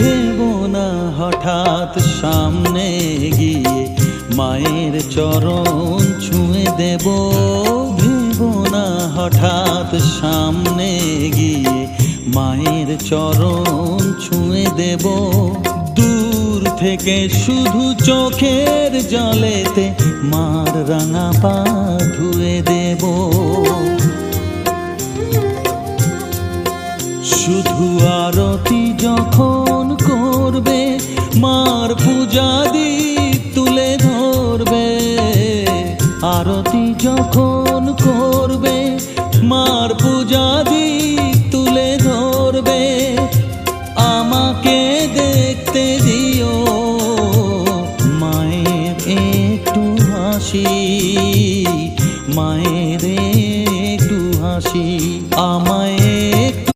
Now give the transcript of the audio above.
ভেবো না হঠাৎ সামনে গিয়ে মায়ের চরণ ছুঁয়ে দেব। ভেবো না হঠাৎ সামনে গিয়ে মায়ের চরণ ছুঁয়ে দেব। দূর থেকে শুধু চোখের জলেতে মার রাঙা পা ধুয়ে দেব। শুধু আরতি যখন করবে মার পূজা দীপ তুলে ধরবে। আরতি যখন করবে মার পূজা দীপ তুলে ধরবে। আমাকে দেখতে দিও মায়ের একটু হাসি, মায়ের একটু হাসি।